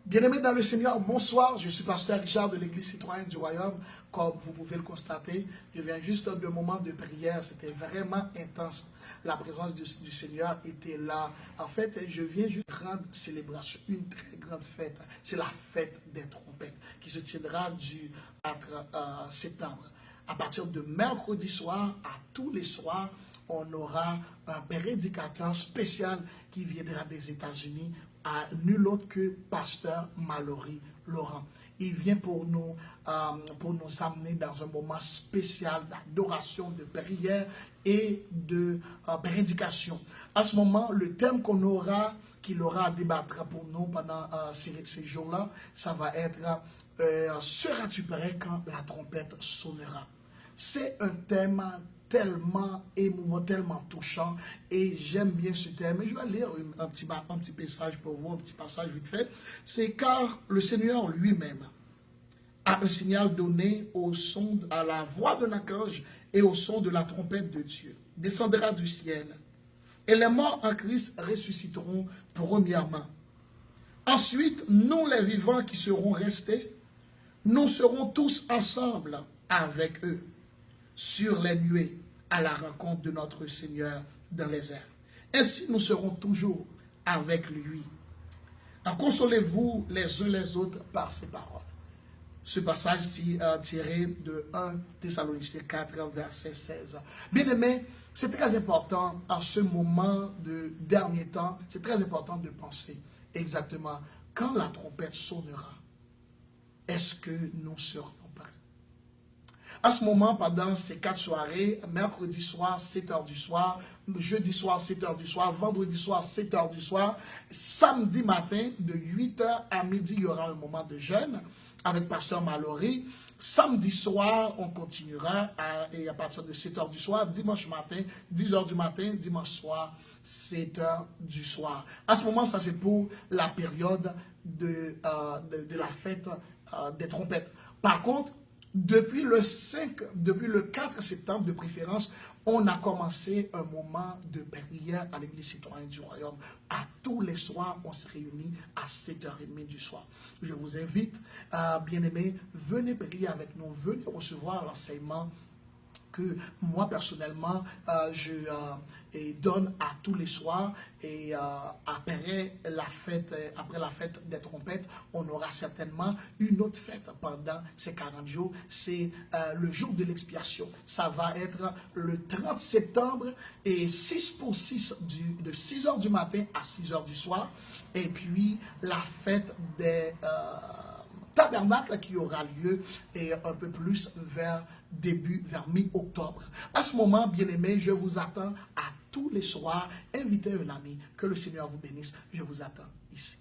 Bien-aimés dans le Seigneur, bonsoir. Je suis pasteur Richard de l'Église citoyenne du Royaume. Comme vous pouvez le constater, je viens juste d'un moment de prière. C'était vraiment intense. La présence du Seigneur était là. En fait, je viens juste de grande célébration, une très grande fête. C'est la fête des trompettes qui se tiendra du 4 septembre. À partir de mercredi soir, à tous les soirs, on aura un prédicateur spécial qui viendra des États-Unis, à nul autre que Pasteur Mallory Laurent. Il vient pour nous amener dans un moment spécial d'adoration, de prière et de prédication. À ce moment, le thème qu'il aura à débattre pour nous pendant ces jours-là, ça va être seras-tu prêt quand la trompette sonnera? C'est un thème tellement émouvant, tellement touchant, et j'aime bien ce thème. Je vais lire un petit passage pour vous, un petit passage vite fait. C'est car le Seigneur lui-même a un signal donné au son, à la voix d'un archange et au son de la trompette de Dieu. Descendra du ciel, et les morts en Christ ressusciteront premièrement. Ensuite, nous les vivants qui serons restés, nous serons tous ensemble avec eux sur les nuées, à la rencontre de notre Seigneur dans les airs. Ainsi, nous serons toujours avec lui. Consolez-vous les uns les autres par ces paroles. Ce passage tiré de 1 Thessaloniciens 4, verset 16. Bien-aimés, c'est très important en ce moment de dernier temps, c'est très important de penser exactement quand la trompette sonnera, est-ce que nous serons prêts? À ce moment, pendant ces 4 soirées, mercredi soir, 7 h du soir, jeudi soir, 7 h du soir, vendredi soir, 7 h du soir, samedi matin, de 8 h à midi, il y aura un moment de jeûne avec Pasteur Mallory. Samedi soir, on continuera et à partir de 7 h du soir, dimanche matin, 10 h du matin, dimanche soir, 7 h du soir. À ce moment, ça c'est pour la période de la fête des trompettes. Par contre, depuis le 4 septembre de préférence, on a commencé un moment de prière à l'Église citoyenne du Royaume. À tous les soirs, on se réunit à 7h30 du soir. Je vous invite, bien-aimés, venez prier avec nous, venez recevoir l'enseignement que moi personnellement je donne à tous les soirs, et après la fête des trompettes, on aura certainement une autre fête pendant ces 40 jours. C'est le jour de l'expiation. Ça va être le 30 septembre et 6 pour 6 de 6 h du matin à 6 h du soir, et puis la fête des tabernacle qui aura lieu et un peu plus vers mi-octobre. À ce moment, bien-aimés, je vous attends à tous les soirs. Invitez un ami. Que le Seigneur vous bénisse. Je vous attends ici.